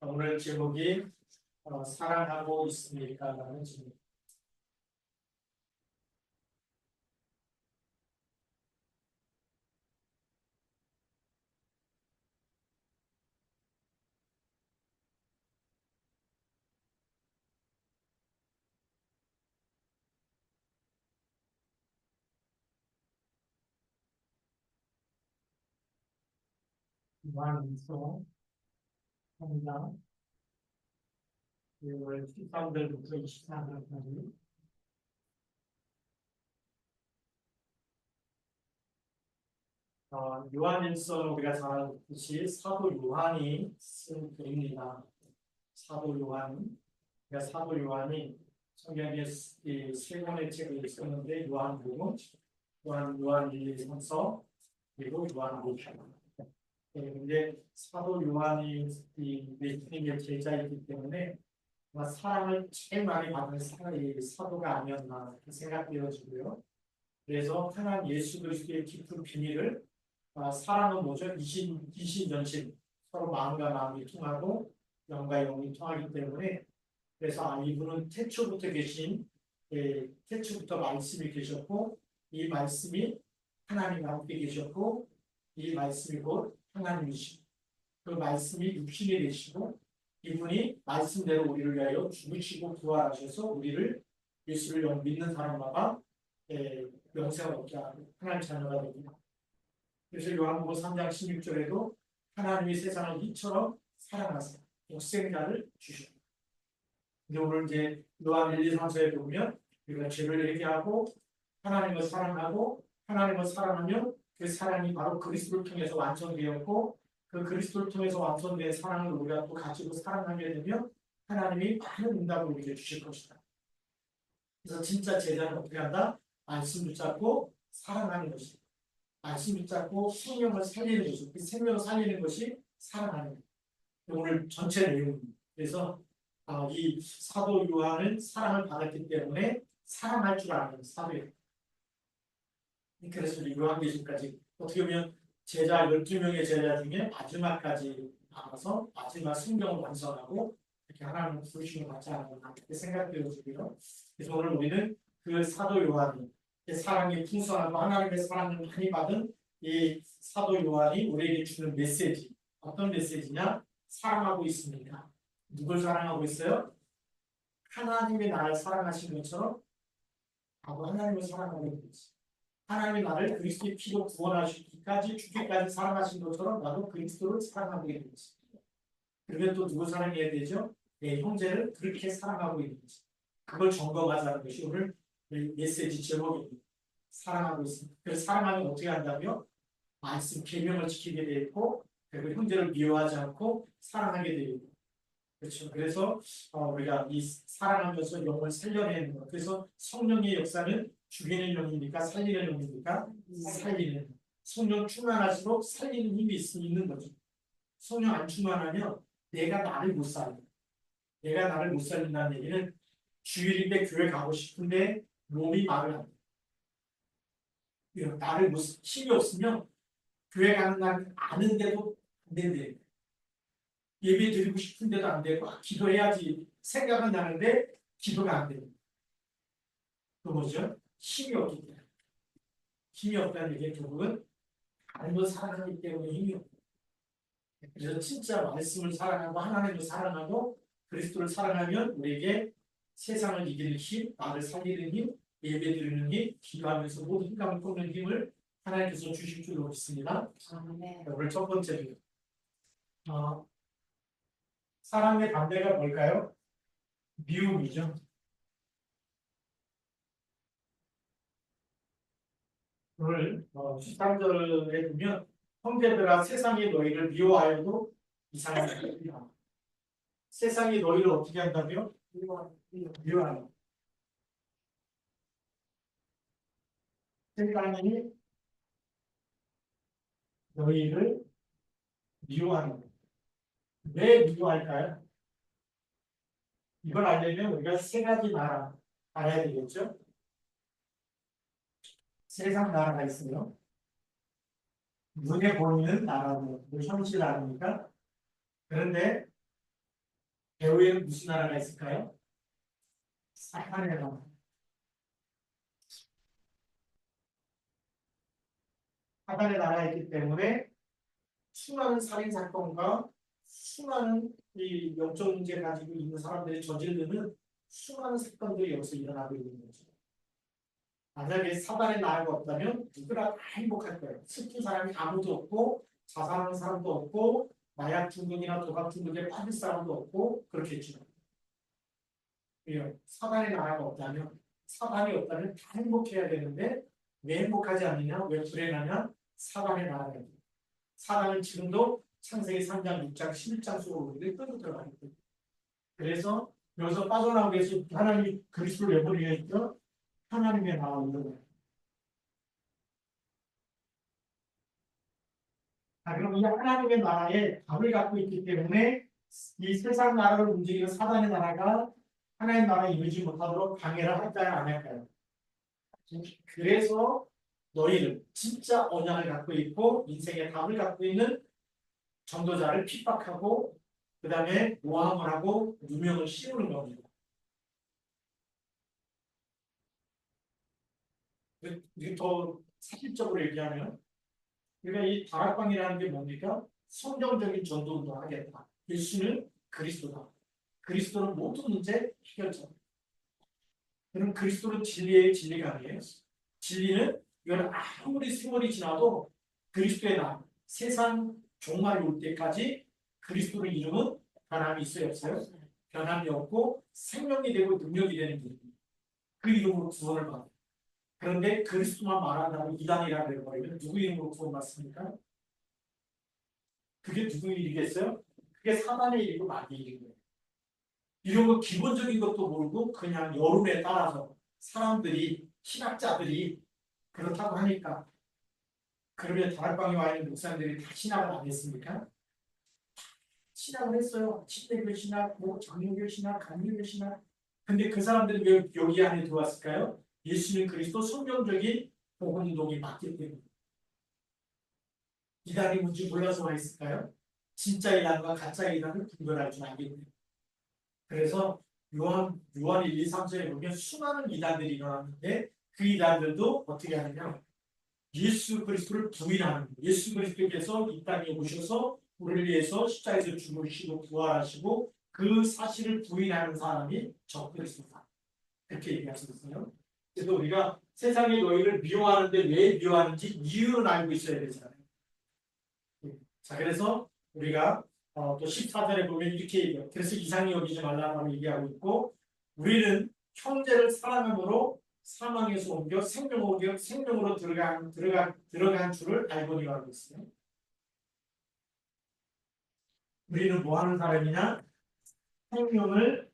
오늘 제목이 사랑하고 있습니까? 라는 질문. 요한일서 3장 6월 13절부터 24절까지 요한일서는 우리가 잘 알듯이 사도 요한이 쓴 글입니다. 사도 요한, 그러니까 사도 요한이 성경에 세 권의 책을 썼는데 요한복음, 요한 1, 2, 3서, 그리고 요한복음. 근데 사도 요한이 이 예수님의 제자이기 때문에 아마 사랑을 제일 많이 받는 사도가 아니었나 그렇게 생각되어지고요. 그래서 하나님 예수 그리스도의 깊은 비밀을 사랑은 뭐죠? 이신전신 서로 마음과 마음이 통하고 영과 영이 통하기 때문에 그래서 이분은 태초부터 계신 태초부터 말씀이 계셨고 이 말씀이 하나님과 함께 계셨고 이 말씀이 곧 하나님이시고 그 말씀이 육신이 되시고 이분이 말씀대로 우리를 위하여 죽으시고 부활하셔서 우리를 예수를 믿는 사람마다 영생을 얻게 하고 하나님 자녀가 됩니다. 그래서 요한복음 3장 16절에도 하나님이 세상을 이처럼 사랑하사 독생자를 주셨다. 근데 오늘 이제 요한 1, 2, 3서에 보면 우리가 죄를 얘기하고 하나님을 사랑하고 하나님을 사랑하며 그 사랑이 바로 그리스도를 통해서 완성되었고 그 그리스도를 통해서 완성된 사랑을 우리가 또 가지고 사랑하게 되면 하나님이 많은 응답을 우리에게 주실 것이다. 그래서 진짜 제자는 어떻게 한다? 말씀 붙잡고 사랑하는 것이다. 말씀 붙잡고 생명을 살리는 것이다. 그 생명을 살리는 것이 사랑하는 것이다. 오늘 전체 내용입니다. 그래서 이 사도 요한은 사랑을 받았기 때문에 사랑할 줄 아는 사도예요. 그래서 요한계시까지 어떻게 보면 제자 12명의 제자 중에 마지막까지 나와서 마지막 성경을 완성하고 이렇게 하나님을 부르심을 받지 않았나 그렇게 생각되어지고요. 그래서 오늘 우리는 그 사도 요한이 사랑이 풍성하고 하나님의 사랑을 많이 받은 이 사도 요한이 우리에게 주는 메시지 어떤 메시지냐? 사랑하고 있습니까? 누굴 사랑하고 있어요? 하나님이 나를 사랑하신 것처럼 나도 하나님을 사랑하고 있는 거지. 하나님이 나를 그리스도의 피로 구원하시기까지 죽기까지 사랑하신 것처럼 나도 그리스도를 사랑하고 있는 거지. 그러면 또 누구 사랑해야 되죠? 내 형제를 그렇게 사랑하고 있는 거지. 그걸 점검하자는 것이 오늘 메시지 제목입니다. 사랑하고 있습니다. 그래서 사랑하면 어떻게 한다며? 말씀 계명을 지키게 되고 그리고 형제를 미워하지 않고 사랑하게 되고 그렇죠. 그래서 우리가 이 사랑하면서 영을 살려내는 것. 그래서 성령의 역사는 죽이는 영입니까? 살리는 영입니까? 살리는. 성령 충만할수록 살리는 힘이 있는 거죠. 성령 안 충만하면 내가 나를 못 살려. 내가 나를 못 살린다는 얘기는 주일인데 교회 가고 싶은데 몸이 말을 안 돼. 나를 힘이 없으면 교회 가는 날 아는데도 안 된대. 예배 드리고 싶은데도 안 되고 기도해야지 생각은 나는데 기도가 안 됩니다. 또 뭐죠? 힘이 없기 때문에. 힘이 없다는 게 결국은 하나님을 사랑하기 때문에 힘이 없다. 그래서 진짜 말씀을 사랑하고 하나님을 사랑하고 그리스도를 사랑하면 우리에게 세상을 이기는 힘, 나를 살리는 힘, 예배 드리는 힘, 기도하면서 모든 힘감을 꺾는 힘을 하나님께서 주실 줄로 믿습니다. 오늘 첫 번째로 사랑의 반대가 뭘까요? 미움이죠. 오늘 13절에 보면 형제들아 세상이 너희를 미워하여도 이상하지 않으리라. 세상이 너희를 어떻게 한다며? 미워하여. 세상이 너희를 미워하는 거예요. 왜 미워할까요? 이걸 알려면 우리가 세 가지 나라 알아야 되겠죠? 세상 나라가 있어요. 눈에 보이는 나라고 현실 아닙니까? 그런데 배후에는 무슨 나라가 있을까요? 사탄의 나라. 사탄의 나라가 있기 때문에 수많은 살인 사건과 수많은 이 영적 문제 가지고 있는 사람들이 저지르는 수많은 사건들이 여기서 일어나고 있는 거죠. 만약에 사단의 나라가 없다면 누구나 다 행복할 거예요. 슬픈 사람이 아무도 없고 자살하는 사람도 없고 마약 중독이나 도박 중독에 빠질 사람도 없고 그렇겠죠. 사단의 나라가 없다면 사단이 없다면 다 행복해야 되는데 왜 행복하지 않느냐? 왜 불행하냐? 사단의 나라가 있다. 사단은 지금도 창세기 3장, 6장, 11장 속으로 우리를 끌고 들어가고 있다. 그래서 여기서 빠져나오기 위해서 하나님이 그리스도를 내버리게 했죠. 하나님의 나라를 거예요. 그럼 이 하나님의 나라에 답을 갖고 있기 때문에 이 세상 나라를 움직이는 사단의 나라가 하나님의 나라에 이루지 못하도록 방해를 할까요? 안 할까요? 그래서 너희를 진짜 언약을 갖고 있고 인생의 답을 갖고 있는 전도자를 핍박하고 그 다음에 모함을 하고 누명을 씌우는 겁니다. 이게 더 사실적으로 얘기하면 그러니까 이 다락방이라는 게 뭡니까? 성경적인 전도운동을 하겠다. 예수는 그리스도다. 그리스도는 모든 문제 해결자. 그럼 그리스도는 진리의 진리가 아니에요. 진리는 이건 아무리 세월이 지나도 그리스도의 나 세상 종말이 올 때까지 그리스도를 이루면 변함이 있어요, 없어요? 변함이 없고 생명이 되고 능력이 되는 길. 그 이름으로 구원을 받아요. 그런데 그리스도만 말한다고 이단이라고 해버리면 누구 이름으로 구원받습니까? 그게 누구 일이겠어요? 그게 사단의 일이고 마귀의 일이고요. 이런 거 기본적인 것도 모르고 그냥 여론에 따라서 사람들이 신학자들이 그렇다고 하니까 그러면 다락방에 와 있는 목사님들이 다 신학을 안 했습니까? 신학을 했어요. 침대교 신학, 뭐 장로교 신학, 감리교 신학. 근데 그 사람들이 왜 여기 안에 들어왔을까요? 예수는 그리스도 성경적인 복음운동이 맞기 때문에. 이단이 뭔지 몰라서 와 있을까요? 진짜 이단과 가짜 이단을 구별할 줄 알기 때문에. 그래서 요한 1, 2, 3절에 보면 수많은 이단들이 일어났는데 그 이단들도 어떻게 하느냐? 예수 그리스도를 부인하는 거예요. 예수 그리스도께서 이 땅에 오셔서 우리를 위해서 십자가에서 죽으시고 부활하시고 그 사실을 부인하는 사람이 적그리스도다. 그렇게 얘기하셨어요. 그래서 우리가 세상의 너희를 미워하는데 왜 미워하는지 이유를 알고 있어야 되잖아요. 자, 그래서 우리가 또 14절에 보면 이렇게 얘기해요. 그래서 이상히 여기지 말라고 얘기하고 있고 우리는 형제를 사랑함으로 사망에서 옮겨 생명으로 들어간 줄을 알고니 하고 있어요. 우리는 뭐 하는 사람이냐? 생명을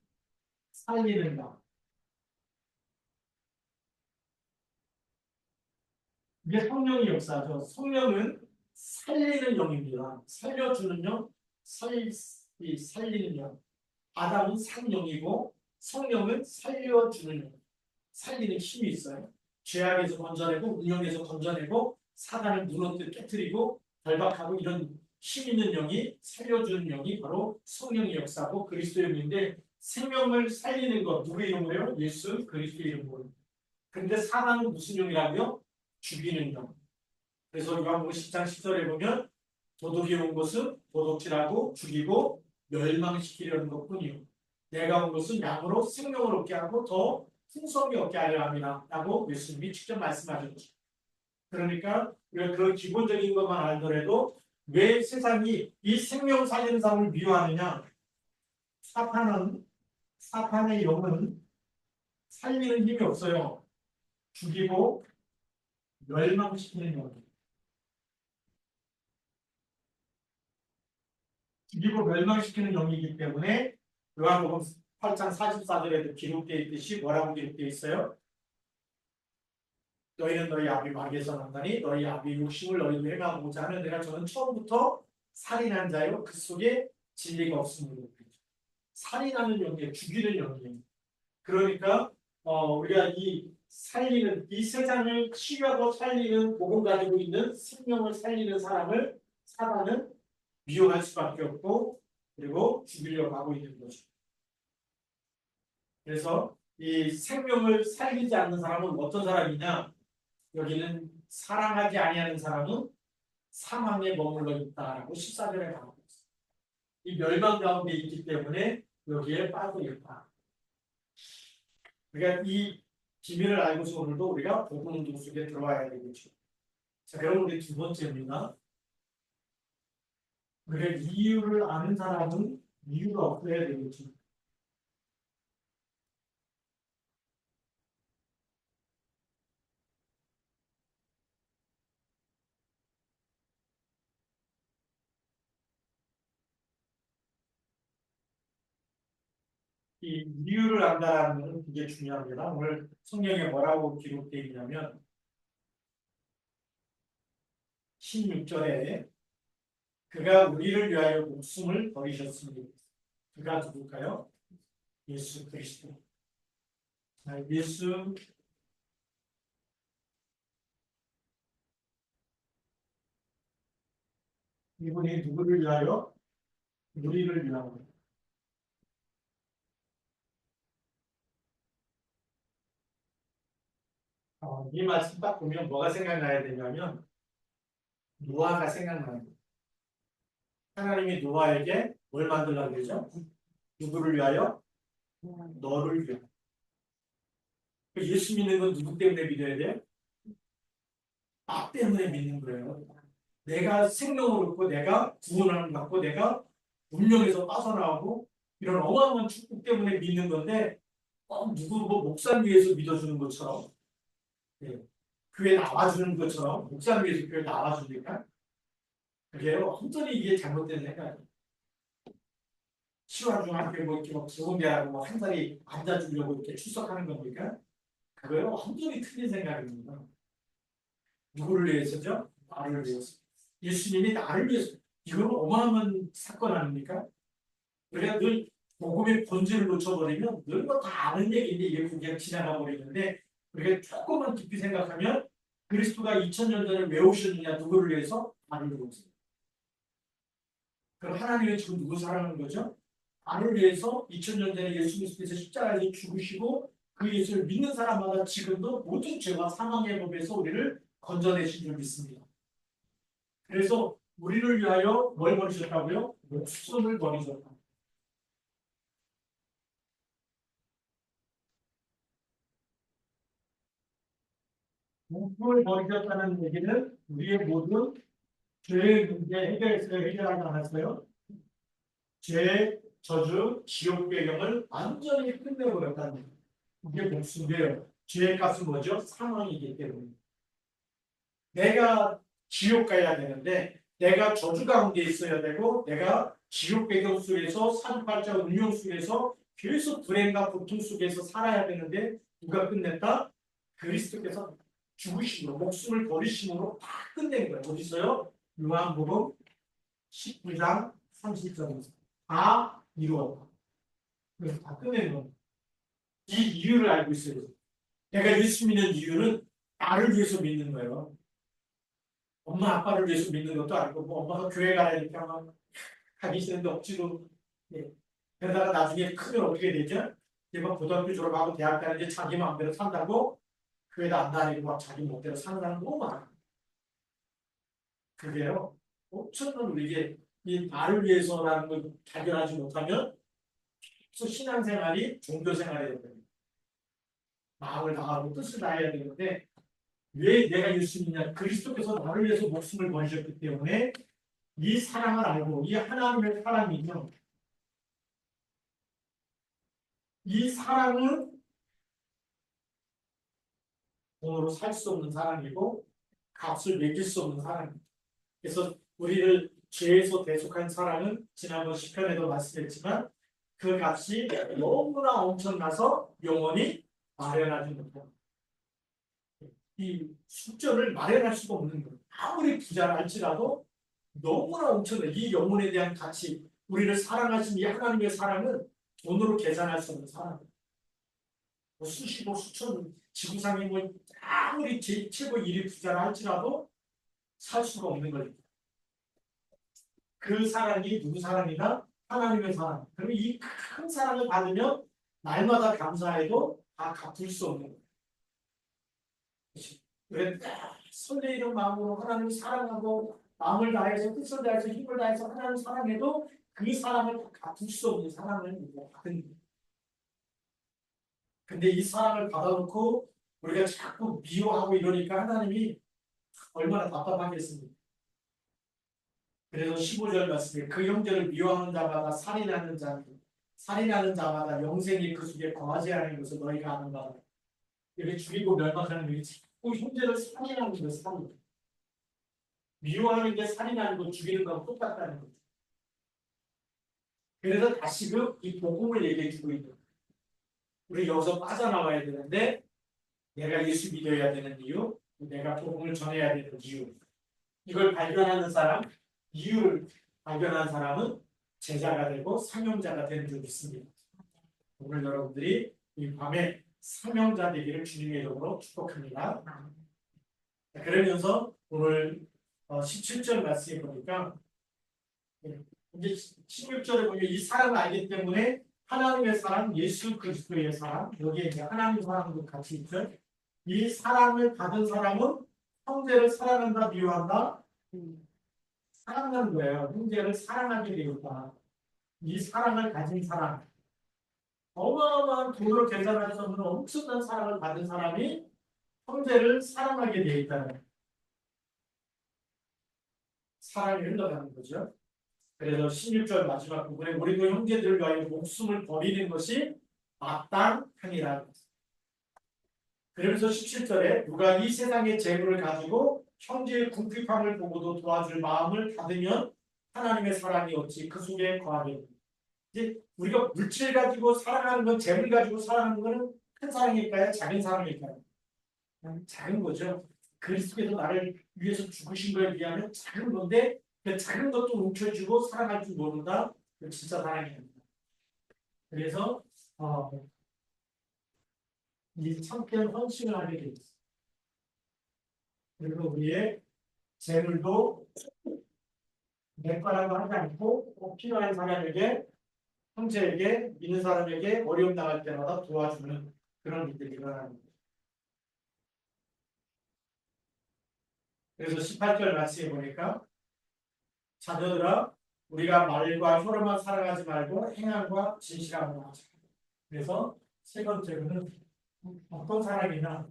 살리는 자. 이게 성령의 역사죠. 성령은 살리는 영입니다. 살려주는 영, 살리는 영. 아담은 산영이고 성령은 살려주는 영. 살리는 힘이 있어요. 죄악에서 건져내고 운영에서 건져내고 사단을 무너뜨려 깨뜨리고 결박하고 이런 힘 있는 영이 살려주는 영이 바로 성령의 역사고 그리스도의 영인데 생명을 살리는 것 누구의 이름으로요? 예수 그리스도의 이름으로. 그런데 사단은 무슨 영이라고요? 죽이는 영. 그래서 요한복음 10장 10절에 보면 도둑이 온 것은 도둑질하고 죽이고 멸망시키려는 것뿐이요. 내가 온 것은 양으로 생명을 얻게 하고 더 풍성히 얻게 하려 합니다. 라고 예수님이 직접 말씀하셨죠. 그러니까 우리가 그 기본적인 것만 알더라도 왜 세상이 이 생명 살리는 사람을 미워하느냐? 사탄의 영은 살리는 힘이 없어요. 죽이고 멸망시키는 영. 죽이고 멸망시키는 영이기 때문에 요한복음 8장 44절에도 기록되어 있듯이 뭐라고 기록되어 있어요? 너희는 너희 아비 마귀에서 난다니 너희 아비 욕심을 너희도 행하고자 하는 내가 저는 처음부터 살인한 자요 그 속에 진리가 없음으로 살인하는 영이에요. 죽이는 영이에요. 그러니까 우리가 이 살리는 이 세상을 치유하고 살리는 복음 가지고 있는 생명을 살리는 사람을 사단은 미워할 수밖에 없고 그리고 죽이려고 하고 있는 거죠. 그래서 이 생명을 살리지 않는 사람은 어떤 사람이냐? 여기는 사랑하지 아니하는 사람은 사망에 머물러 있다라고 14절에 나오고 있습니다. 이 멸망 가운데 있기 때문에 여기에 빠져 있다. 그러니까 이 비밀을 알고서 오늘도 우리가 복음 운동 속에 들어와야 되겠죠. 자, 그럼 우리 두 번째입니다. 우리가 이유를 아는 사람은 이유가 없어야 되겠죠. 이 이유를 안다라는 것은 되게 중요합니다. 오늘 성경에 뭐라고 기록되어 있냐면 16절에 그가 우리를 위하여 목숨을 버리셨습니다. 그가 누굴까요? 예수 그리스도. 자, 예수 이분이 누구를 위하여? 우리를 위하여. 이 말씀 딱 보면 뭐가 생각나야 되냐면 노아가 생각나요. 하나님이 노아에게 뭘 만들라고 그러죠? 누구를 위하여? 너를 위하여. 예수 믿는 건 누구 때문에 믿어야 돼요? 나 때문에 믿는 거예요. 내가 생명을 얻고 내가 구원을 받고 내가 운명에서 빠져나오고 이런 어마어마한 축복 때문에 믿는 건데 누구 뭐 목사 위에서 믿어주는 것처럼 예, 교회 나와주는 것처럼 목사 위에서 교회 나와주니까 그게요 완전히 이게 잘못된 생각이에요. 시와중 학교에 뭐 이렇게 막 좋은데하고 뭐 한 자리 앉아주려고 이렇게 출석하는 겁니까? 그거요 완전히 틀린 생각입니다. 누구를 위해서죠? 나를 위해서. 예수님이 나를 위해서. 이건 어마어마한 사건 아닙니까? 우리가 늘 복음의 본질을 놓쳐버리면 늘 뭐 다 아는 얘기인데 이게 그냥 지나가 버리는데 우리가 조금만 깊이 생각하면 그리스도가 2000년 전에 왜 오셨느냐 누구를 위해서? 나를 위해서. 그럼 하나님은 지금 누구 사랑하는 거죠? 나를 위해서 2000년 전에 예수 그리스도께서 십자가에서 죽으시고 그 예수를 믿는 사람마다 지금도 모든 죄와 사망의 법에서 우리를 건져내신 줄 믿습니다. 그래서 우리를 위하여 뭘 버리셨다고요? 목숨을 버리셨다. 목숨을 버리셨다는 얘기는 우리의 모든 죄의 문제 해결했어요? 해결하지 않았어요? 죄, 저주, 지옥 배경을 완전히 끝내버렸다는 얘기예요. 이게 목숨이에요. 죄의 값은 뭐죠? 사망이기 때문에. 내가 지옥 가야 되는데 내가 저주 가운데 있어야 되고 내가 지옥 배경 속에서 사주팔자 운명 속에서 계속 불행과 고통 속에서 살아야 되는데 누가 끝냈다? 그리스도께서 죽으심으로 목숨을 버리심으로 다 끝낸 거예요. 어디 있어요? 요한복음 19장 30절에서 다 이루었다. 그래서 다 끝낸 거예요. 이 이유를 알고 있어요. 내가 예수 믿는 이유는 나를 위해서 믿는 거예요. 엄마 아빠를 위해서 믿는 것도 아니고 뭐 엄마가 교회 가라니까 막 가기 싫은데 억지로 예. 그러다가 나중에 크면 어떻게 되죠? 이제 고등학교 졸업하고 대학 가는데 자기 마음대로 산다고 교회도 안 다니고 막 자기 멋대로 사는 사람 너무 많아. 그게요. 엄청난 우리에게 이 나를 위해서라는 걸 발견하지 못하면 그래서 신앙생활이 종교생활이 됩니다. 마음을 다하고 뜻을 다해야 되는데 왜 내가 예수 믿냐? 그리스도께서 나를 위해서 목숨을 버리셨기 때문에 이 사랑을 알고 이 하나님의 사랑이죠. 이 사랑은 돈으로 살 수 없는 사랑이고 값을 매길 수 없는 사랑입니다. 그래서 우리를 죄에서 대속한 사랑은 지난번 시편에도 말씀했지만 그 값이 너무나 엄청나서 영원히 마련하지 못합니다. 이 숙제를 마련할 수가 없는 거예요. 아무리 부자라 할지라도 너무나 엄청나. 이 영혼에 대한 가치, 우리를 사랑하신 이 하나님의 사랑은 돈으로 계산할 수 없는 사랑이에요. 뭐 수십억, 수천, 지구상에 뭐 아무리 최고 1위 부자라 할지라도 살 수가 없는 거예요. 그 사랑이 누구 사랑이나 하나님의 사랑. 그럼 이 큰 사랑을 받으면 날마다 감사해도 다 갚을 수 없는 거예요. 그래 설레이는 마음으로 하나님을 사랑하고 마음을 다해서 뜻을 다해서 힘을 다해서 하나님을 사랑해도 그 사랑을 갚을 수 없는 사랑을 받은 거예요. 근데 이 사랑을 받아놓고 우리가 자꾸 미워하고 이러니까 하나님이 얼마나 답답하겠습니까? 그래서 15절 말씀에 그 형제를 미워하는 자마다 살인하는 자, 살인하는 자마다 영생이 그 속에 거하지 않은 것을 너희가 아는 바다. 이렇게 죽이고 멸망하는 일이 자꾸 형제를 살인하는 거예요. 살인. 미워하는 게 살인하는 거 죽이는 거랑 똑같다는 거죠. 그래서 다시금 이 복음을 얘기해 주고 있는 거예요. 우리 여기서 빠져나와야 되는데 내가 예수 믿어야 되는 이유, 내가 복음을 전해야 되는 이유, 이걸 발견하는 사람, 이유를 발견한 사람은 제자가 되고 사명자가 되는 줄 믿습니다. 오늘 여러분들이 이 밤에 사명자 되기를 주님의 이름으로 축복합니다. 그러면서 오늘 17절 말씀에 보니까 이제 16절에 보면 이 사랑을 알기 때문에 하나님의 사랑, 예수 그리스도의 사랑, 여기에 이제 하나님의 사랑도 같이 있죠. 이 사랑을 받은 사람은 형제를 사랑한다, 미워한다? 사랑하는 거예요. 형제를 사랑하게 되었다. 이 사랑을 가진 사람, 어마어마한 돈으로 계산할 수 없는 엄청난 사랑을 받은 사람이 형제를 사랑하게 되어 있다는 사랑이 흘러가는 거죠. 그래서 16절 마지막 부분에 우리도 형제들을 위하여 목숨을 버리는 것이 마땅하니라. 그러면서 17절에 누가 이 세상의 재물을 가지고 형제의 궁핍함을 보고도 도와줄 마음을 받으면 하나님의 사랑이 어찌 그 속에 거하게. 이제 우리가 물질 가지고 사랑하는 건, 재물 가지고 사랑하는 거는 큰 사랑일까요? 작은 사랑일까요? 작은 거죠. 그리스도께서 나를 위해서 죽으신 거에 비하면 작은 건데 그 작은 것도 뭉쳐주고 사랑할 줄 모른다. 그 진짜 사랑입니다. 그래서 이 참된 헌신을 하게 되어 있습니다. 그리고 우리의 재물도 내 거라고 하지 않고 꼭 필요한 사람에게, 형제에게, 믿는 사람에게 어려움 당할 때마다 도와주는 그런 일들이 일어나는 거예요. 그래서 18절 말씀에 보니까 자녀들아 우리가 말과 혀로만 살아가지 말고 행함과 진실함으로 하자. 그래서 세 번째로는 어떤 사람이나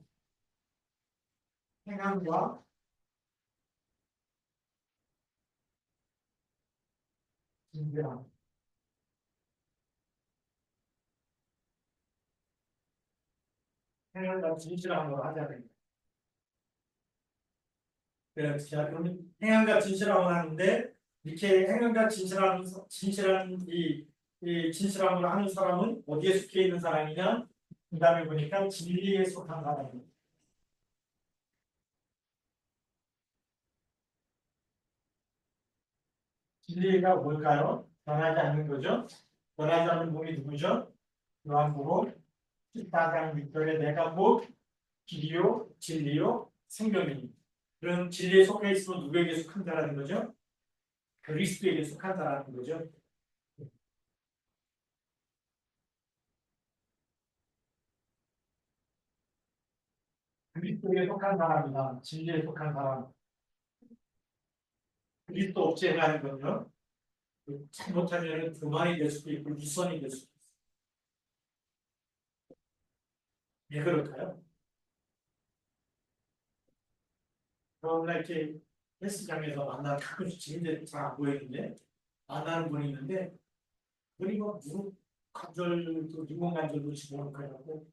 행함과 진실함. 행함과 진실함으로 하자는 거예요. 그러면 행함과 진실함을 하는데 이렇게 행함과 진실한 이 진실함을 하는 사람은 어디에 속해 있는 사람이냐? 그 다음에 보니까 진리에 속한 사람입니다. 진리가 뭘까요? 변하지 않는 거죠. 변하지 않는 몸이 누구죠? 요한복음 14장 6절에 내가 곧 길이요 진리요 생명이니. 그럼 진리에 속해 있으면 누구에게 속한 자라는 거죠? 그리스도에게 속한 자라는 거죠. 그리스도에 속한 사람이다. 진리에 속한 사람. 그리스도 없이 행하는 건요. 잘못하면 교만이 될 수도 있고 유선이 될 수도 있어요. 왜 그럴까요? 그러나 이렇게 헬스장에서 만나는 가끔씩 지금도 잘안 보이는데 만나는 분이 있는데 그분이 뭐 무릎 관절도 인공 관절도 집어넣고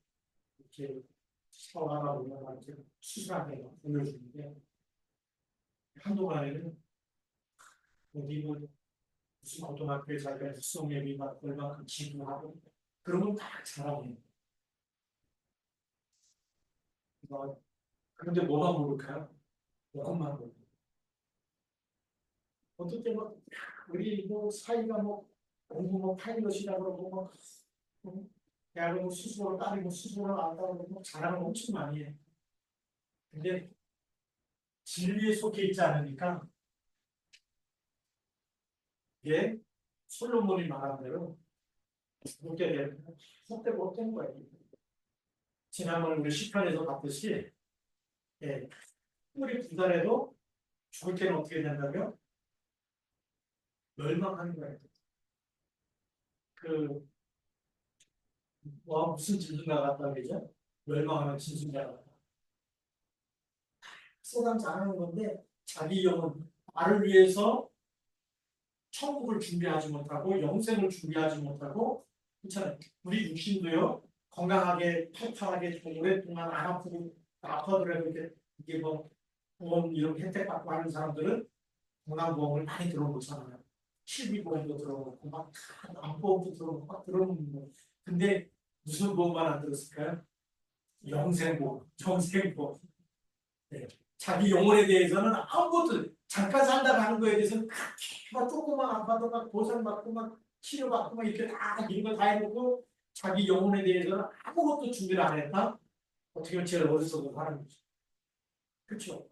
이렇게 샤워하다 보면 이렇게 수술하게 보여주는데 한동안에는 어디 뭐 무슨 고등학교에 자기가 수업예비 받고 얼마큼 지도하고 그런 건다 잘하고 그런데 뭐가 모를까요? 그것만 모르고 어떨 때뭐 우리 뭐 사이가 뭐 공부 뭐 파일럿이라 그러고 뭐 대학을 뭐 스스로 따르고 스스로 안 따르고 뭐 자랑을 엄청 많이 해. 근데 진리에 속해 있지 않으니까 이게 솔로몬이 말한 대로 죽게 되면 속대 못된 거예요. 지난번 우리 시편에서 봤듯이 예, 우리 분단해도 죽을 때는 어떻게 된다고요? 멸망하는 거예요. 그, 와, 무슨 짐승가 같다 그러죠? 멸망하는 짐승가 같다. 세상 잘하는 건데 자기 영혼, 나를 위해서 천국을 준비하지 못하고 영생을 준비하지 못하고 그렇잖아요. 우리 육신도요 건강하게 팔팔하게 오랫동안 안 아프고 아파더라도 이게 뭐 보험 이런 혜택 받고 하는 사람들은 건강보험을 많이 들어보잖아요. 실비보험도 들어보고 막 암보험도 들어보고 막 들어보는 거. 근데 무슨 보험만 안 들었을까요? 영생보험, 영생보험. 네. 자기 영혼에 대해서는 아무것도 잠깐 산다고 하는 거에 대해서는 그렇게 막 조금만 아파도 막 보상받고 막 치료받고 막 이렇게 다 이런 거 다 해놓고 자기 영혼에 대해서는 아무것도 준비를 안 했다? 어떻게 보면 제일 어리석은 하는 거죠. 그렇죠?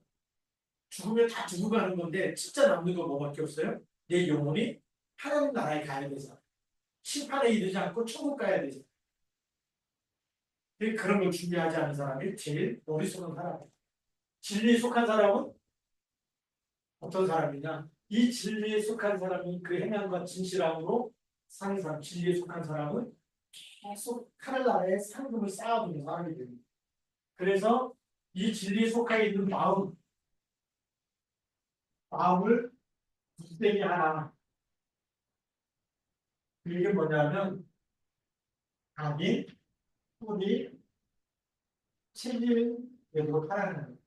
죽으면 다 죽고 가는 건데 진짜 남는 거 뭐밖에 없어요? 내 영혼이 하나님 나라에 가야 되잖아. 심판에 이르지 않고 천국 가야 되잖아. 그런 걸 준비하지 않은 사람이 제일 어리석은 사람이에요. 진리에 속한 사람은 어떤 사람이냐? 이 진리에 속한 사람이 그 행함과 진실함으로 사는 사람, 진리에 속한 사람은 계속 하늘나라에 상급을 쌓아두는 사람이 됩니다. 그래서 이 진리에 속해 있는 마음을 굳세게 하나. 이게 뭐냐면 자기, 뿌리, 책임, 외도록 하라는 거예요.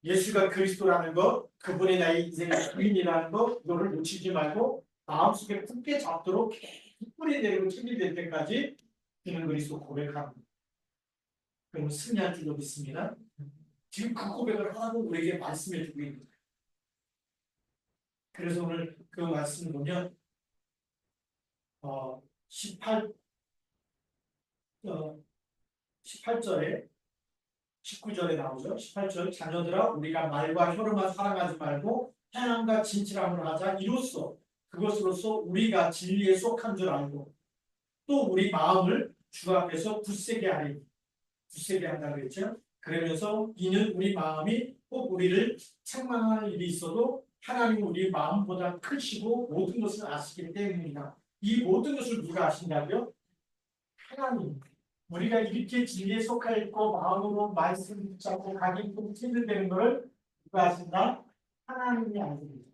예수가 그리스도라는 것, 그분이 나의 인생의 주인이라는 것, 이거를 놓치지 말고 마음속에 굳게 잡도록 계속 뿌리 내리고 책임될 때까지 주는 그리스도 고백합니다. 그럼 승리할 줄로 믿습니다. 지금 그 고백을 하나도 우리에게 말씀해 주고 있는 거예요. 그래서 오늘 그 말씀을 보면 18, 18절에 19절에 나오죠. 18절 자녀들아 우리가 말과 혀로만 사랑하지 말고 행함과 진실함을 하자. 이로써 그것으로서 우리가 진리에 속한 줄 알고 또 우리 마음을 주 앞에서 굳세게 하리. 굳세게 한다고 그랬죠. 그러면서 이는 우리 마음이 꼭 우리를 책망할 일이 있어도 하나님은 우리 마음보다 크시고 모든 것을 아시기 때문이다. 이 모든 것을 누가 아신다고요? 하나님. 우리가 이렇게 진리에 속해 있고 마음으로 말씀 붙잡고 가기 힘들되는 것을 누가 아신다? 하나님이 아십니다.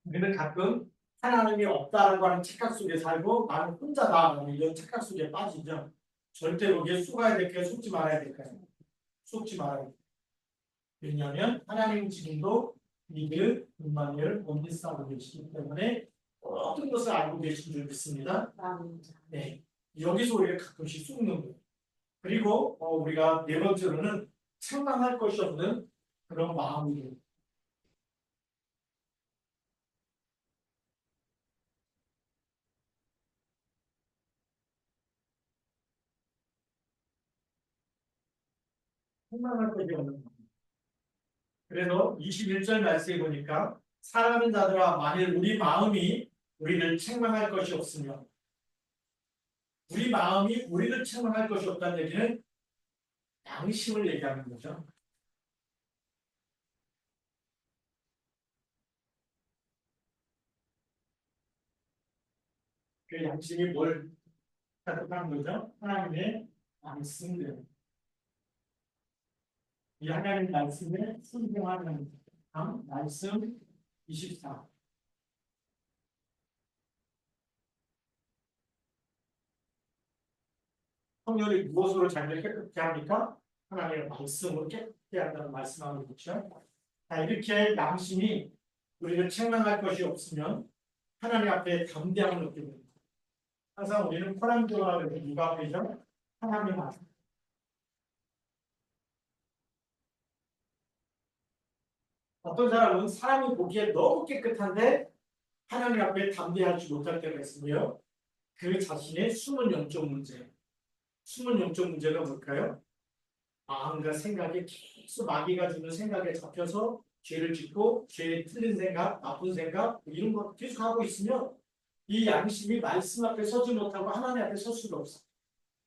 우리는 가끔 하나님이 없다라고 하는 착각 속에 살고 나는 혼자다 이런 착각 속에 빠지죠. 절대로 이게 속아야 될까요? 속지 말아야 될까요? 속지 말아야 돼요. 왜냐하면 하나님은 지금도 믿을 분만을 원리 싸우고 계시기 때문에 모든 것을 알고 계신 줄 믿습니다. 네. 여기서 우리가 가끔씩 속는 거예요. 그리고 우리가 네 번째로는 책망할 것이 없는 그런 마음이에요. 책망할 것이 없는 마음. 그래서 21절 말씀에 보니까 사랑하는 자들아 만일 우리 마음이 우리를 책망할 것이 없으면 우리 마음이 우리를 책망할 것이 없다는 얘기는 양심을 얘기하는 거죠. 그 양심이 뭘 가득한 거죠? 하나님의 말씀대로. 이 하나님 말씀에 순종하는 말씀 24. 성령이 무엇으로 자기를 깨끗게 합니까? 하나님의 말씀으로 깨끗게 한다는 말씀하고 있죠. 자, 이렇게 양심이 우리를 책망할 것이 없으면 하나님 앞에 담대함을 얻게 됩니다. 항상 우리는 호랑이와 누가 앞에죠? 하나님 앞에. 어떤 사람은 사람이 보기에 너무 깨끗한데 하나님 앞에 담대하지 못할 때가 있으며 그 자신의 숨은 영적 문제. 숨은 영적 문제가 뭘까요? 마음과 생각에 계속 마귀가 주는 생각에 잡혀서 죄를 짓고 죄에 틀린 생각, 나쁜 생각 이런 거 계속 하고 있으면 이 양심이 말씀 앞에 서지 못하고 하나님 앞에 설 수가 없어.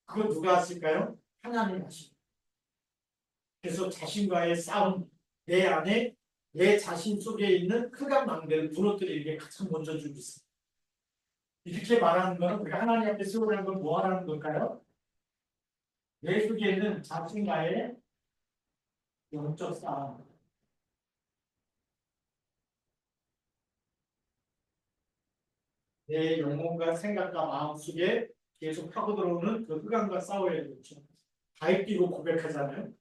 그거 누가 하실까요? 하나님 하십니다. 그래서 자신과의 싸움, 내 안에 내 자신 속에 있는 흑암망대를 무너뜨리는 게 가장 먼저 주고 있습니다. 이렇게 말하는 건 우리가 하나님 앞에 세우라는 건 뭐 하라는 걸까요? 내 속에 있는 자신과의 영적 싸움. 내 영혼과 생각과 마음 속에 계속 파고 들어오는 그 흑암과 싸워야 되겠죠. 다윗기도 고백하잖아요.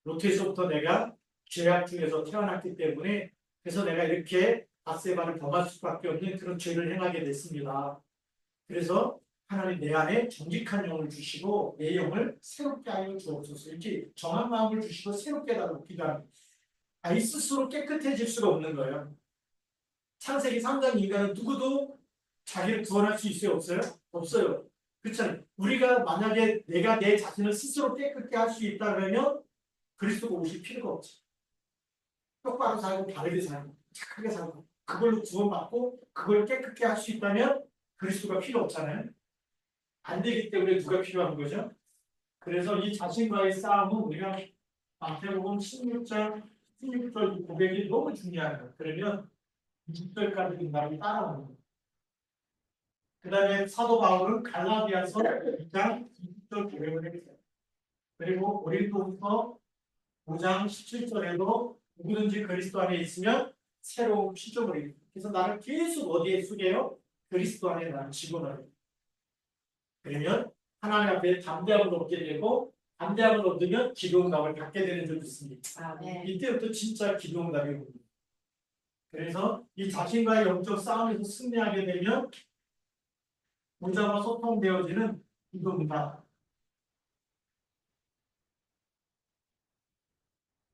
로트에서부터 내가 죄악 중에서 태어났기 때문에 그래서 내가 이렇게 밧세바를 범할 수밖에 없는 그런 죄를 행하게 됐습니다. 그래서 하나님 내 안에 정직한 영을 주시고 내 영을 새롭게 하여 주옵소서. 이렇게 정한 마음을 주시고 새롭게 달라고 기도합니다. 이 스스로 깨끗해질 수가 없는 거예요. 창세기 3장 인간은 누구도 자기를 구원할 수 있어요? 없어요? 없어요. 그렇잖아요. 우리가 만약에 내가 내 자신을 스스로 깨끗게 할 수 있다면 그리스도가 오실 필요가 없죠. 똑바로 살고 바르게 살고 착하게 살고 그걸로 구원받고 그걸 깨끗게 할 수 있다면 그리스도가 필요 없잖아요. 안 되기 때문에 누가 필요한 거죠? 그래서 이 자신과의 싸움은 우리가 마태복음 16장 16절 고백이 너무 중요한 거예요. 그러면 20절까지 인간이 따라오는 거예요. 그 다음에 사도 바울은 갈라디아서 2장 20절 고백을 했어요. 그리고 고린도후서 5장 17절에도 누구든지 그리스도 안에 있으면 새로운 피조물이. 그래서 나를 계속 어디에 쓰게요? 그리스도 안에 나를 집어넣어요. 그러면 하나님 앞에 담대함을 얻게 되고 담대함을 얻으면 기도응답을 받게 되는 줄 믿습니다. 네. 이때부터 진짜 기도응답이 옵니다. 그래서 이 자신과의 영적 싸움에서 승리하게 되면 보좌와 소통되어지는 기도응답.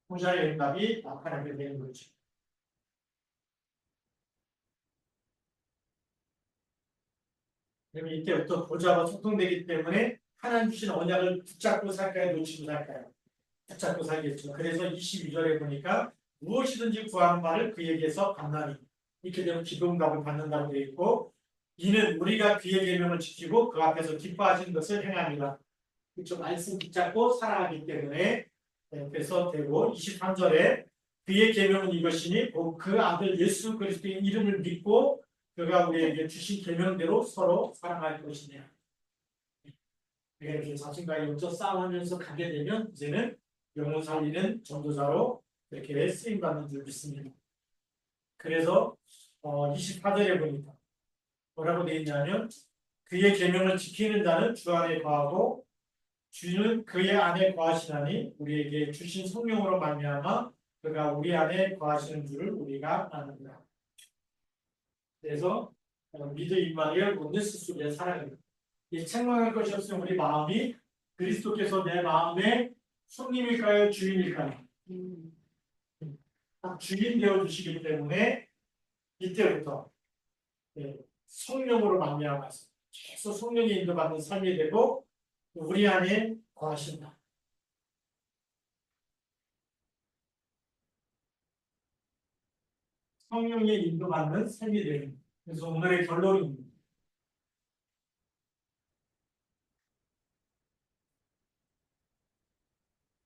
보좌의 응답이 나타나게 되는 거죠. 그러면 이때부터 보좌와 소통되기 때문에 하나님 주신 언약을 붙잡고 살까요? 놓치고 살까요? 붙잡고 살겠죠. 그래서 22절에 보니까 무엇이든지 구하는 말을 그에게서 간단히 이렇게 되면 기도응답을 받는다고 되어 있고 이는 우리가 그의 계명을 지키고 그 앞에서 기뻐하시는 것을 행합니다. 그쪽 말씀 붙잡고 살아가기 때문에 그래서 되고 23절에 그의 계명은 이것이니 그 아들 예수 그리스도의 이름을 믿고 그가 우리에게 주신 계명대로 서로 사랑할 것이냐. 이렇게 자신과의 영적 싸움하면서 가게 되면 이제는 영혼 살리는 전도자로 이렇게 쓰임받는 줄 믿습니다. 그래서 24절에 보니까 뭐라고 되어 있냐면 그의 계명을 지키는 자는 주 안에 거하고 주는 그의 안에 거하시나니 우리에게 주신 성령으로 말미암아 그가 우리 안에 거하시는 줄을 우리가 아는다. 그래서 믿음 임마누엘 온네스 속에 살아갑니다. 이 책망할 것이 없으면 우리 마음이 그리스도께서 내 마음의 손님일까요? 주인일까요? 주인 되어주시기 때문에 이때부터 성령으로 말미암아서 계속 성령의 인도받는 삶이 되고 우리 안에 거하신다. 성령의 인도받는 삶이 되는. 그래서 오늘의 결론입니다.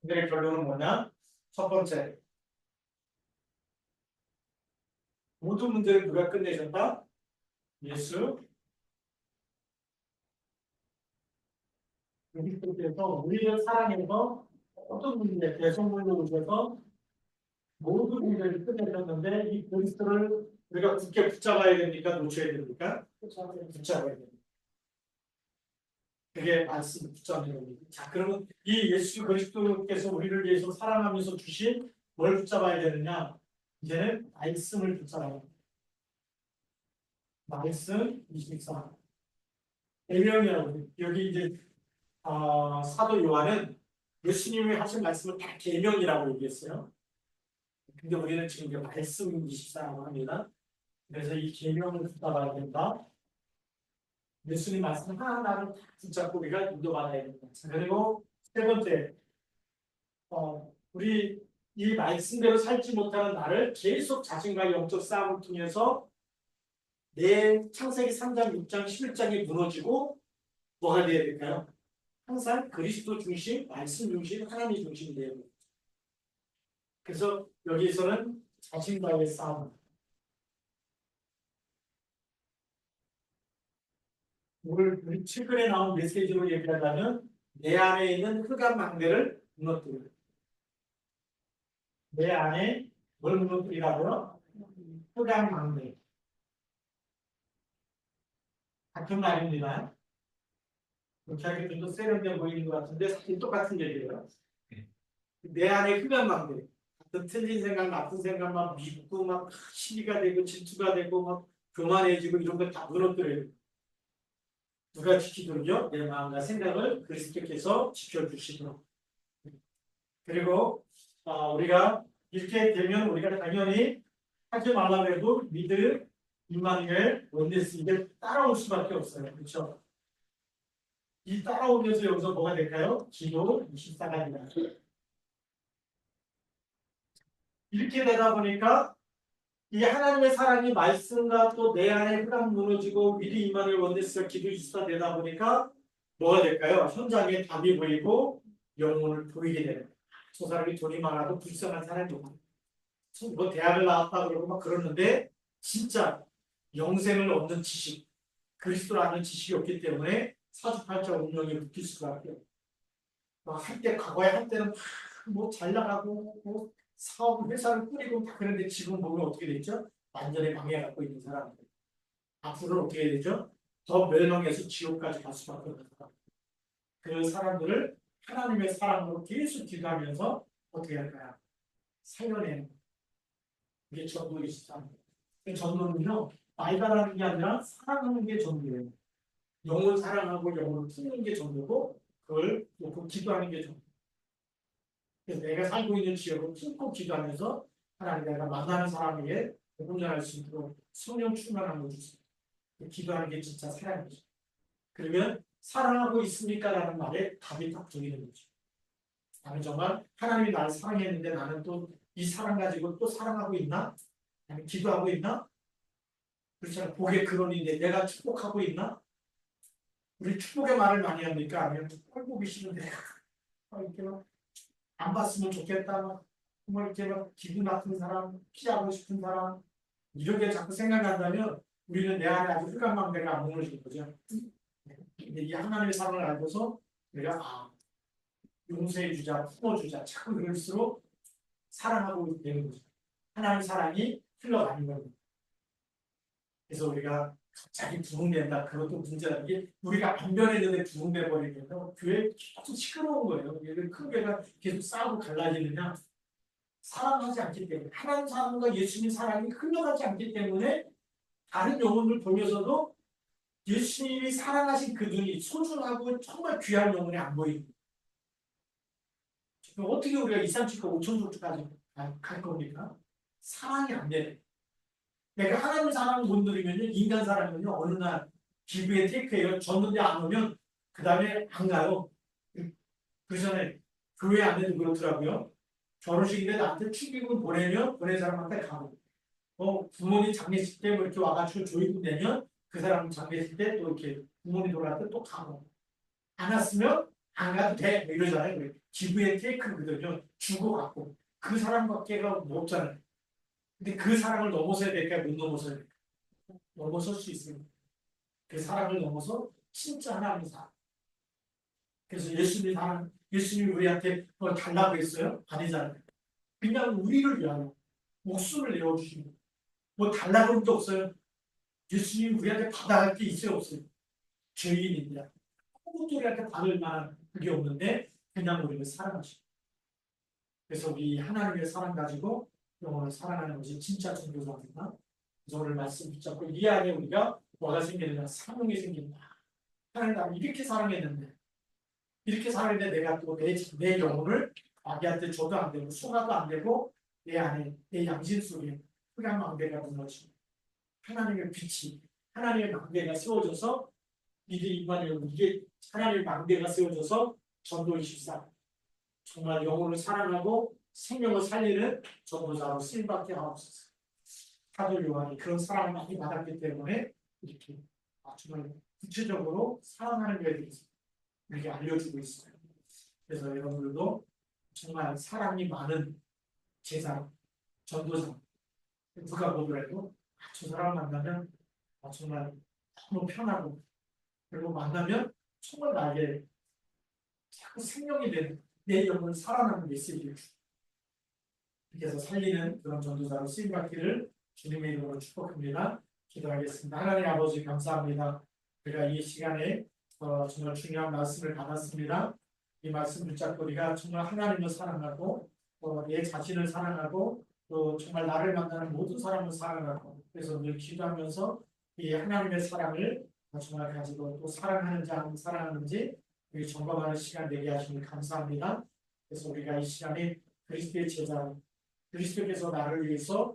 오늘의 결론은 뭐냐? 첫 번째, 모든 문제를 누가 끝내셨다? 예수 그리스도께서 우리를 사랑해서 어떤 문제, 대성물로 오셔서 모든 문제를 끝내셨는데 이 그리스도를 우리가 굳게 붙잡아야 됩니까? 놓쳐야 됩니까? 붙잡아야 됩니다. 그게 말씀 붙잡는 겁니다. 자, 그러면 이 예수 그리스도께서 우리를 위해서 사랑하면서 주신 뭘 붙잡아야 되느냐? 이제는 말씀을 붙잡아야 됩니다. 말씀 24. 계명이라고 여기 이제 사도 요한은 예수님이 하신 말씀을 다 계명이라고 얘기했어요. 근데 우리는 지금 이제 말씀 24라고 합니다. 그래서 이 계명을 붙잡아야 된다. 예수님 말씀 하나하나를 다 붙잡고 우리가 인도받아야 된다. 그리고 세 번째, 우리 이 말씀대로 살지 못하는 나를 계속 자신과 영적 싸움을 통해서 내 창세기 3장, 6장, 11장이 무너지고 뭐가 돼야 될까요? 항상 그리스도 중심, 말씀 중심, 하나님 중심이 돼야 돼요. 그래서 여기서는 자신과의 싸움. 우리 최근에 나온 메시지로 얘기하자면 내 안에 있는 흑암 망대를 무너뜨려. 내 안에 뭘 무너뜨리라고요? 흑암 망대. 같은 말입니다. 그렇게 하기 좀 더 세련돼 보이는 것 같은데 사실 똑같은 얘기예요. 내 안에 흑암 망대. 같은 틀린 생각, 나쁜 생각 막 믿고 막 시비가 되고 질투가 되고 막 교만해지고 이런 거 다 무너뜨려요. 누가 지키도록요? 내 마음과 생각을 그리스도께서 지켜주시도록. 그리고 우리가 이렇게 되면 우리가 당연히 하지 말라고 해도 믿을 임마누엘 원네스 이게 따라올 수밖에 없어요. 그렇죠? 이 따라오면서 여기서 뭐가 될까요? 기도 24가지가. 이렇게 되다 보니까 이 하나님의 사랑이 말씀과 또 내 안에 흑암 무너지고 미리 임마누엘 원네스가 기도 24 되다 보니까 뭐가 될까요? 현장에 답이 보이고 영혼을 보이게 되는. 저 사람이 돈이 많아도 불쌍한 사람이고 뭐 대학을 나왔다 그러고 막 그러는데 진짜 영생을 얻는 지식, 그리스도를 아는 지식이 없기 때문에 사주팔자 운명에 묶일 수밖에 없어요. 한때 과거에 한때는 뭐 잘 나가고 뭐 사업 회사를 꾸리고 그런데 지금 보면 어떻게 됐죠? 완전히 방해받고 있는 사람들. 앞으로는 어떻게 되죠? 더 멸망해서 지옥까지 갈 수밖에 없는 사람. 그 사람들을 하나님의 사랑으로 계속 기도하면서 어떻게 할까요? 살려내는 이게 전도의 시스템입니다. 전도는요, 말발하는 게 아니라 사랑하는 게 전도예요. 영을 사랑하고 영을 품는 게 전도고 그걸 놓고 기도하는 게 전도. 그래서 내가 살고 있는 지역을 품고 기도하면서 하나님 내가 만나는 사람에게 복음 전할 수 있도록 성령 충만함을 주세요. 기도하는 게 진짜 사랑이죠. 그러면 사랑하고 있습니까? 라는 말에 답이 딱 정해지는 거죠. 나는 정말 하나님이 나를 사랑했는데 나는 또 이 사랑 가지고 또 사랑하고 있나? 아니면 기도하고 있나? 그렇잖아요. 복의 근원인데 내가 축복하고 있나? 우리 축복의 말을 많이 합니까? 아니면 꼴보기 싫은데 이렇게 안 봤으면 좋겠다. 뭐 이렇게 기분 나쁜 사람, 피하고 싶은 사람 이렇게 자꾸 생각한다면 우리는 내 안에 아주 흑암망대가 안 무너지는 거죠. 근데 이 하나님의 사랑을 알고서 내가 용서해주자, 품어주자 자꾸 그럴수록 사랑하고 되는 거죠. 하나님의 사랑이 흘러가는 겁니다. 그래서 우리가 갑자기 부흥된다. 그것도 문제라는 게 우리가 안 변했는데 부흥돼 버리면 교회 계속 시끄러운 거예요. 큰 교회가 계속 싸우고 갈라지느냐? 사랑하지 않기 때문에 하나님 사랑과 예수님 사랑이 흘러가지 않기 때문에 다른 영혼을 보면서도 예수님이 사랑하신 그분이 소중하고 정말 귀한 영혼이 안 보입니다. 어떻게 우리가 2, 3, 7, 5천 조까지 갈 겁니까? 사랑이 안 되네. 내가 하나님 사랑을 못 누리면 인간 사랑은요 어느 날 기부에 테이크해요. 줬는데 안 오면 그 다음에 안 가요. 그 전에 교회 안에도 그렇더라고요. 결혼식인데 나한테 축의금 보내면 보낸 사람한테 가고 부모님 장례식 때 뭐 이렇게 와가지고 조의금 내면 그 사람 장례식 때 또 이렇게 부모님 돌아갈 때 또 가고 안 왔으면 안 가도 돼 뭐 이러잖아요. 기부의 테이크거든요. 주고 받고 그 사람밖에가 뭐 없잖아요. 근데 그 사랑을 넘어서야 될까 못 넘어서야 될까? 넘어설 수 있습니다. 그 사랑을 넘어서 진짜 하나님의 사랑. 그래서 예수님이 사랑, 예수님이 우리한테 뭘 달라고 했어요? 아니잖아요. 그냥 우리를 위하여 목숨을 내어주시고 뭐 달라고 한 게 없어요. 예수님이 우리한테 받아갈 게 있어요? 없어요? 죄인입니다. 아무것도 우리한테 받을 만한 그게 없는데 그냥 우리를 사랑하시고 그래서 우리 하나님의 사랑 가지고 영혼을 사랑하는 것이 진짜 종교사입니다. 그래서 오늘 말씀 붙잡고 이 안에 우리가 뭐가 생기느냐? 사명이 생긴다. 하나님 나를 이렇게 사랑했는데 이렇게 사랑했는데 내가 또 내 영혼을 아기한테 줘도 안 되고 수가도 안 되고 내 안에 내 양심 속에 흑암 망대가 무너지고 하나님의 빛이 하나님의 망대가 세워져서 이들이 임마누엘 이게 하나님의 망대가 세워져서 전도 24 정말 영혼을 사랑하고 생명을 살리는 전도자로 쓰임받게 하옵소서. 사도 요한이 그런 사랑을 많이 받았기 때문에 이렇게 정말 구체적으로 사랑하는 것에 대해서 이렇게 알려주고 있어요. 그래서 여러분들도 정말 사랑이 많은 제자, 전도자 누가 보더라도 저 사람 만나면 정말 너무 편하고 그리고 만나면 정말 나에게 자꾸 생명이 되는 내 영혼을 살아나는 메시지를 그래서 살리는 그런 전도자로 쓰임받기를 주님의 이름으로 축복합니다. 기도하겠습니다. 하나님 아버지 감사합니다. 우리가 이 시간에 정말 중요한 말씀을 받았습니다. 이 말씀 붙잡고 우리가 정말 하나님을 사랑하고 내 자신을 사랑하고 또 정말 나를 만나는 모든 사람을 사랑하고 그래서 늘 기도하면서 이 하나님의 사랑을 정말 가지고 또 사랑하는지 안 사랑하는지 우리 점검하는 시간 되게 하시니 감사합니다. 그래서 우리가 이 시간에 그리스도의 제자 그리스도께서 나를 위해서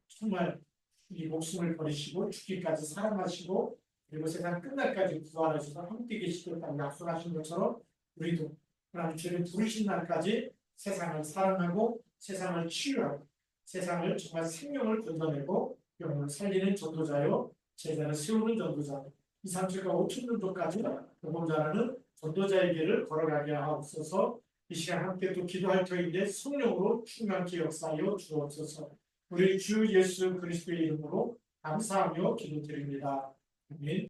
정말 이 목숨을 버리시고 죽기까지 사랑하시고 그리고 세상 끝날까지 구원하셔서 함께 계시겠다고 약속하신 것처럼 우리도 하나님 주를 부르신 날까지 세상을 사랑하고 세상을 치유하고 세상을 정말 생명을 건져내고 영혼을 살리는 전도자요 제자를 세우는 전도자요 2, 3주가 5천 년도까지 복음 전하는 전도자의 길을 걸어가게 하옵소서. 이 시간 함께 또 기도할 터인데 성령으로 충만케 역사하여 주옵소서. 우리 주 예수 그리스도의 이름으로 감사하며 기도드립니다. 아멘.